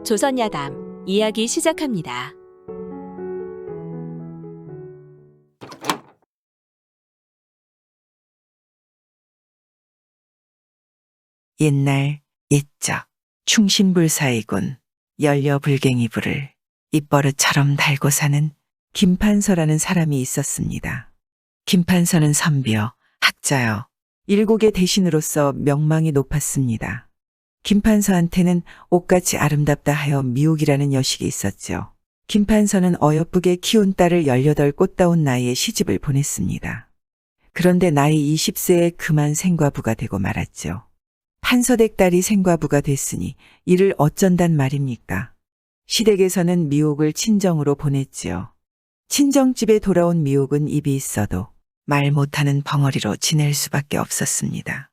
조선야담 이야기 시작합니다. 옛날 옛적 충신불사이군 연려불갱이불을 입버릇처럼 달고 사는 김판서라는 사람이 있었습니다. 김판서는 선비여 학자여 일국의 대신으로서 명망이 높았습니다. 김판서한테는 옷같이 아름답다 하여 미옥이라는 여식이 있었죠. 김판서는 어여쁘게 키운 딸을 18 꽃다운 나이에 시집을 보냈습니다. 그런데 나이 20세에 그만 생과부가 되고 말았죠. 판서댁 딸이 생과부가 됐으니 이를 어쩐단 말입니까? 시댁에서는 미옥을 친정으로 보냈지요. 친정집에 돌아온 미옥은 입이 있어도 말 못하는 벙어리로 지낼 수밖에 없었습니다.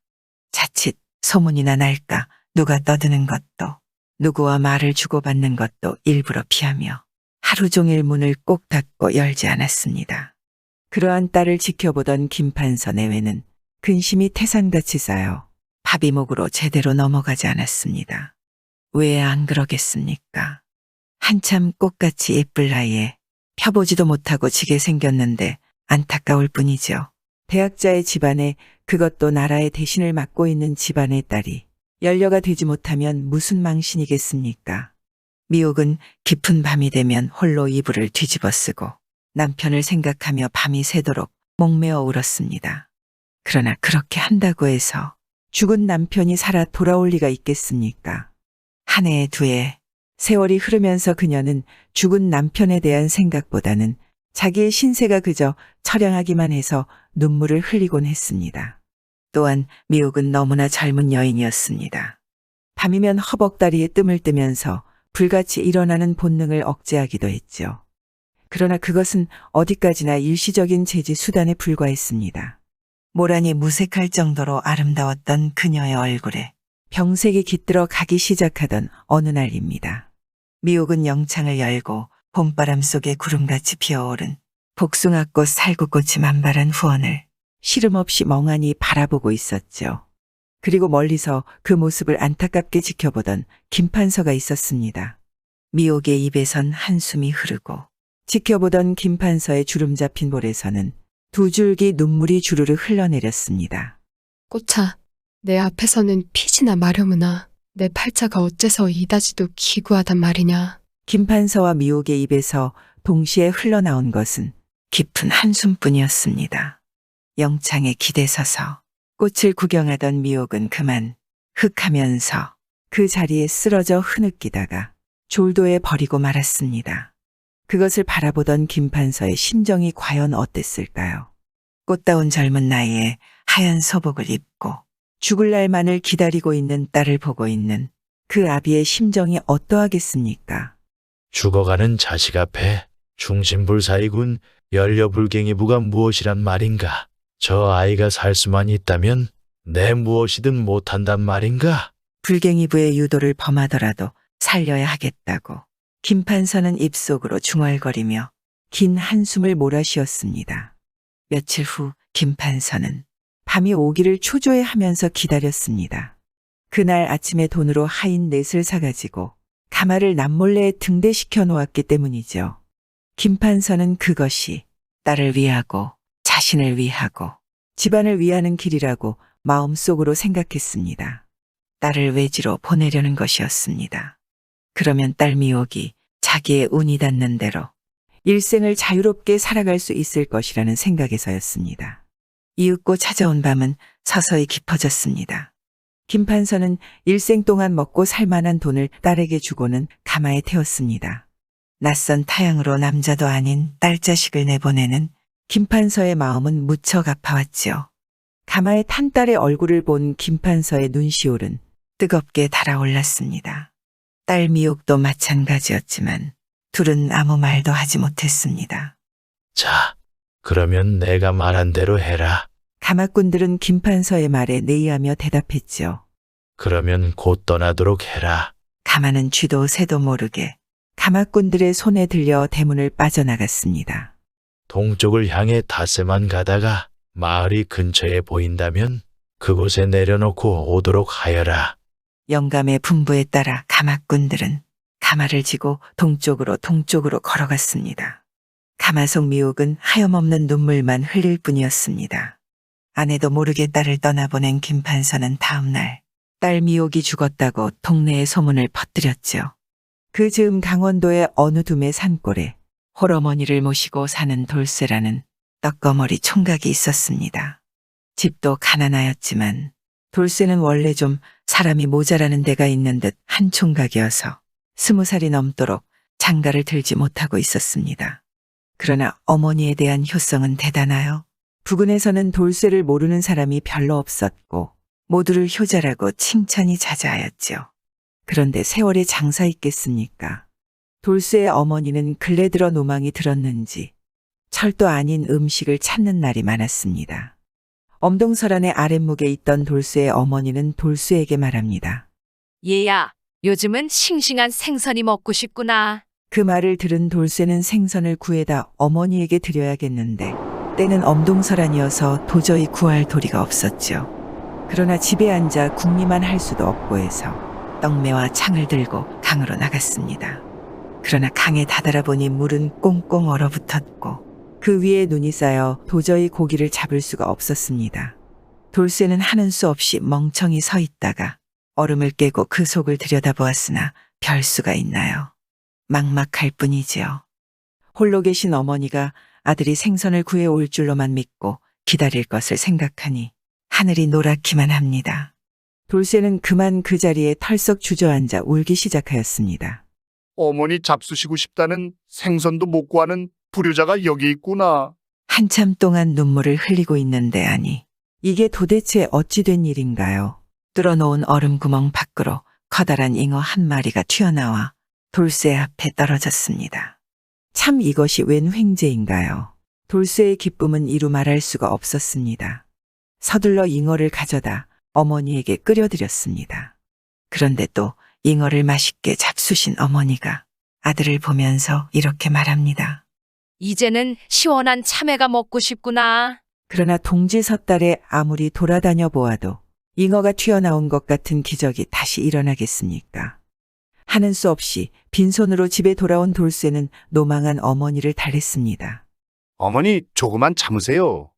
자칫 소문이나 날까 누가 떠드는 것도 누구와 말을 주고받는 것도 일부러 피하며 하루 종일 문을 꼭 닫고 열지 않았습니다. 그러한 딸을 지켜보던 김판서 내외는 근심이 태산같이 쌓여 밥이목으로 제대로 넘어가지 않았습니다. 왜 안 그러겠습니까? 한참 꽃같이 예쁠 나이에 펴보지도 못하고 지게 생겼는데 안타까울 뿐이죠. 대학자의 집안에, 그것도 나라의 대신을 맡고 있는 집안의 딸이 연려가 되지 못하면 무슨 망신이겠습니까? 미옥은 깊은 밤이 되면 홀로 이불을 뒤집어 쓰고 남편을 생각하며 밤이 새도록 목매어 울었습니다. 그러나 그렇게 한다고 해서 죽은 남편이 살아 돌아올 리가 있겠습니까? 한 해, 두 해, 세월이 흐르면서 그녀는 죽은 남편에 대한 생각보다는 자기의 신세가 그저 처량하기만 해서 눈물을 흘리곤 했습니다. 또한 미옥은 너무나 젊은 여인이었습니다. 밤이면 허벅다리에 뜸을 뜨면서 불같이 일어나는 본능을 억제하기도 했죠. 그러나 그것은 어디까지나 일시적인 제지 수단에 불과했습니다. 모란이 무색할 정도로 아름다웠던 그녀의 얼굴에 병색이 깃들어 가기 시작하던 어느 날입니다. 미옥은 영창을 열고 봄바람 속에 구름같이 피어오른 복숭아꽃 살구꽃이 만발한 후원을 시름없이 멍하니 바라보고 있었죠. 그리고 멀리서 그 모습을 안타깝게 지켜보던 김판서가 있었습니다. 미옥의 입에선 한숨이 흐르고 지켜보던 김판서의 주름 잡힌 볼에서는 두 줄기 눈물이 주르르 흘러내렸습니다. 꽃아, 내 앞에서는 피지나 마려무나 내 팔자가 어째서 이다지도 기구하단 말이냐. 김판서와 미옥의 입에서 동시에 흘러나온 것은 깊은 한숨뿐이었습니다. 영창에 기대서서 꽃을 구경하던 미옥은 그만 흑하면서 그 자리에 쓰러져 흐느끼다가 졸도에 버리고 말았습니다. 그것을 바라보던 김판서의 심정이 과연 어땠을까요? 꽃다운 젊은 나이에 하얀 소복을 입고 죽을 날만을 기다리고 있는 딸을 보고 있는 그 아비의 심정이 어떠하겠습니까? 죽어가는 자식 앞에 충신불사이군 연려불갱이부가 무엇이란 말인가? 저 아이가 살 수만 있다면 내 무엇이든 못한단 말인가? 불갱이부의 유도를 범하더라도 살려야 하겠다고 김판서는 입속으로 중얼거리며 긴 한숨을 몰아쉬었습니다. 며칠 후 김판서는 밤이 오기를 초조해하면서 기다렸습니다. 그날 아침에 돈으로 하인 넷을 사가지고 가마를 남몰래 등대시켜 놓았기 때문이죠. 김판서는 그것이 딸을 위하고 자신을 위하고 집안을 위하는 길이라고 마음속으로 생각했습니다. 딸을 외지로 보내려는 것이었습니다. 그러면 딸 미옥이 자기의 운이 닿는 대로 일생을 자유롭게 살아갈 수 있을 것이라는 생각에서였습니다. 이윽고 찾아온 밤은 서서히 깊어졌습니다. 김판서는 일생 동안 먹고 살만한 돈을 딸에게 주고는 가마에 태웠습니다. 낯선 타향으로 남자도 아닌 딸 자식을 내보내는 김판서의 마음은 무척 아파왔지요. 가마에 탄 딸의 얼굴을 본 김판서의 눈시울은 뜨겁게 달아올랐습니다. 딸 미옥도 마찬가지였지만 둘은 아무 말도 하지 못했습니다. 자, 그러면 내가 말한 대로 해라. 가마꾼들은 김판서의 말에 내의하며 대답했지요. 그러면 곧 떠나도록 해라. 가마는 쥐도 새도 모르게 가마꾼들의 손에 들려 대문을 빠져나갔습니다. 동쪽을 향해 닷새만 가다가 마을이 근처에 보인다면 그곳에 내려놓고 오도록 하여라. 영감의 분부에 따라 가마꾼들은 가마를 지고 동쪽으로 걸어갔습니다. 가마속 미옥은 하염없는 눈물만 흘릴 뿐이었습니다. 아내도 모르게 딸을 떠나보낸 김판서는 다음 날 딸 미옥이 죽었다고 동네에 소문을 퍼뜨렸죠. 그 즈음 강원도의 어느 둠의 산골에 홀어머니를 모시고 사는 돌쇠라는 떡거머리 총각이 있었습니다. 집도 가난하였지만 돌쇠는 원래 좀 사람이 모자라는 데가 있는 듯 한 총각이어서 20살이 넘도록 장가를 들지 못하고 있었습니다. 그러나 어머니에 대한 효성은 대단하여 부근에서는 돌쇠를 모르는 사람이 별로 없었고 모두를 효자라고 칭찬이 자자하였지요. 그런데 세월에 장사 있겠습니까? 돌쇠의 어머니는 근래 들어 노망이 들었는지 철도 아닌 음식을 찾는 날이 많았습니다. 엄동설안의 아랫목에 있던 돌쇠의 어머니는 돌쇠에게 말합니다. 얘야, 요즘은 싱싱한 생선이 먹고 싶구나. 그 말을 들은 돌쇠는 생선을 구해다 어머니에게 드려야겠는데 때는 엄동설안이어서 도저히 구할 도리가 없었죠. 그러나 집에 앉아 궁리만 할 수도 없고 해서 떡매와 창을 들고 강으로 나갔습니다. 그러나 강에 다다라 보니 물은 꽁꽁 얼어붙었고 그 위에 눈이 쌓여 도저히 고기를 잡을 수가 없었습니다. 돌쇠는 하는 수 없이 멍청이 서 있다가 얼음을 깨고 그 속을 들여다보았으나 별 수가 있나요? 막막할 뿐이지요. 홀로 계신 어머니가 아들이 생선을 구해 올 줄로만 믿고 기다릴 것을 생각하니 하늘이 노랗기만 합니다. 돌쇠는 그만 그 자리에 털썩 주저앉아 울기 시작하였습니다. 어머니 잡수시고 싶다는 생선도 못 구하는 불효자가 여기 있구나. 한참 동안 눈물을 흘리고 있는데 아니, 이게 도대체 어찌 된 일인가요? 뚫어놓은 얼음구멍 밖으로 커다란 잉어 한 마리가 튀어나와 돌쇠 앞에 떨어졌습니다. 참 이것이 웬 횡재인가요? 돌쇠의 기쁨은 이루 말할 수가 없었습니다. 서둘러 잉어를 가져다 어머니에게 끓여드렸습니다. 그런데 또 잉어를 맛있게 잡수신 어머니가 아들을 보면서 이렇게 말합니다. 이제는 시원한 참외가 먹고 싶구나. 그러나 동지 섣달에 아무리 돌아다녀 보아도 잉어가 튀어나온 것 같은 기적이 다시 일어나겠습니까? 하는 수 없이 빈손으로 집에 돌아온 돌쇠는 노망한 어머니를 달랬습니다. 어머니 조금만 참으세요.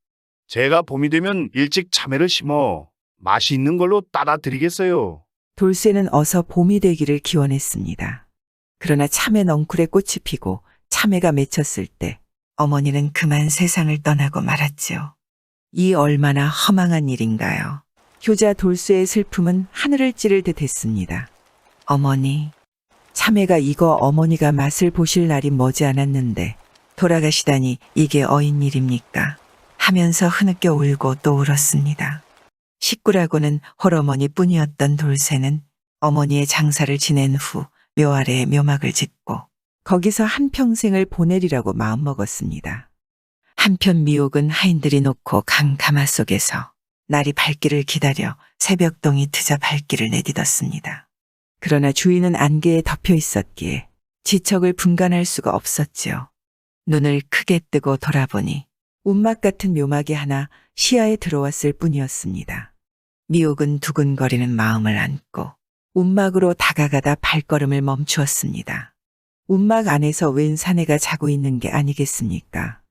제가 봄이 되면 일찍 참외를 심어 맛이 있는 걸로 따라 드리겠어요. 돌쇠는 어서 봄이 되기를 기원했습니다. 그러나 참외 넝쿨에 꽃이 피고 참외가 맺혔을 때 어머니는 그만 세상을 떠나고 말았지요. 이 얼마나 허망한 일인가요? 효자 돌쇠의 슬픔은 하늘을 찌를 듯 했습니다. 어머니, 참외가 익어 어머니가 맛을 보실 날이 머지않았는데 돌아가시다니 이게 어인 일입니까? 하면서 흐느껴 울고 또 울었습니다. 식구라고는 홀어머니 뿐이었던 돌쇠는 어머니의 장사를 지낸 후 묘 아래에 묘막을 짓고 거기서 한평생을 보내리라고 마음먹었습니다. 한편 미옥은 하인들이 놓고 강 가마 속에서 날이 밝기를 기다려 새벽동이 트자 발길을 내딛었습니다. 그러나 주인은 안개에 덮여 있었기에 지척을 분간할 수가 없었지요. 눈을 크게 뜨고 돌아보니 운막 같은 묘막이 하나 시야에 들어왔을 뿐이었습니다. 미옥은 두근거리는 마음을 안고 운막으로 다가가다 발걸음을 멈추었습니다. 운막 안에서 웬 사내가 자고 있는 게 아니겠습니까?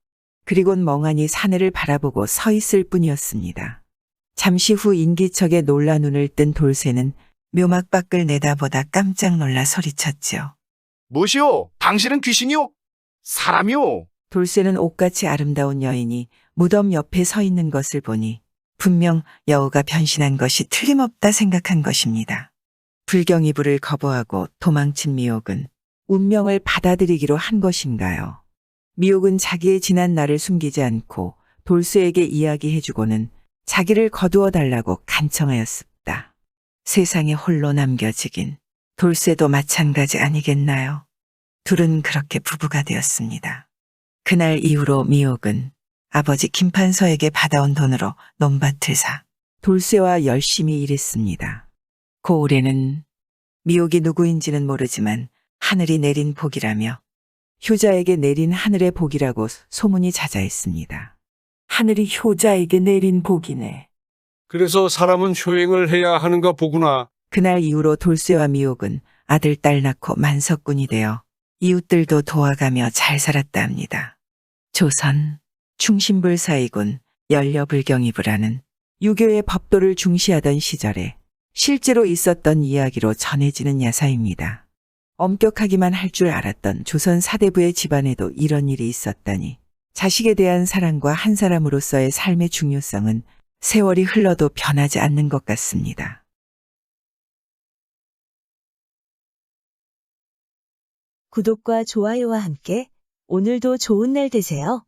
그리곤 멍하니 사내를 바라보고 서 있을 뿐이었습니다. 잠시 후 인기척에 놀라 눈을 뜬 돌쇠는 묘막 밖을 내다보다 깜짝 놀라 소리쳤지요. 무엇이오? 당신은 귀신이오? 사람이오? 돌쇠는 옷같이 아름다운 여인이 무덤 옆에 서 있는 것을 보니 분명 여우가 변신한 것이 틀림없다 생각한 것입니다. 불경이불을 거부하고 도망친 미옥은 운명을 받아들이기로 한 것인가요? 미옥은 자기의 지난 날을 숨기지 않고 돌쇠에게 이야기해주고는 자기를 거두어 달라고 간청하였습니다. 세상에 홀로 남겨지긴 돌쇠도 마찬가지 아니겠나요? 둘은 그렇게 부부가 되었습니다. 그날 이후로 미옥은 아버지 김판서에게 받아온 돈으로 논밭을 사 돌쇠와 열심히 일했습니다. 고을에는 미옥이 누구인지는 모르지만 하늘이 내린 복이라며 효자에게 내린 하늘의 복이라고 소문이 자자했습니다. 하늘이 효자에게 내린 복이네. 그래서 사람은 효행을 해야 하는가 보구나. 그날 이후로 돌쇠와 미옥은 아들, 딸 낳고 만석군이 되어 이웃들도 도와가며 잘 살았다 합니다. 조선 충신불사이군 연려불경이부라는 유교의 법도를 중시하던 시절에 실제로 있었던 이야기로 전해지는 야사입니다. 엄격하기만 할 줄 알았던 조선 사대부의 집안에도 이런 일이 있었다니 자식에 대한 사랑과 한 사람으로서의 삶의 중요성은 세월이 흘러도 변하지 않는 것 같습니다. 구독과 좋아요와 함께 오늘도 좋은 날 되세요.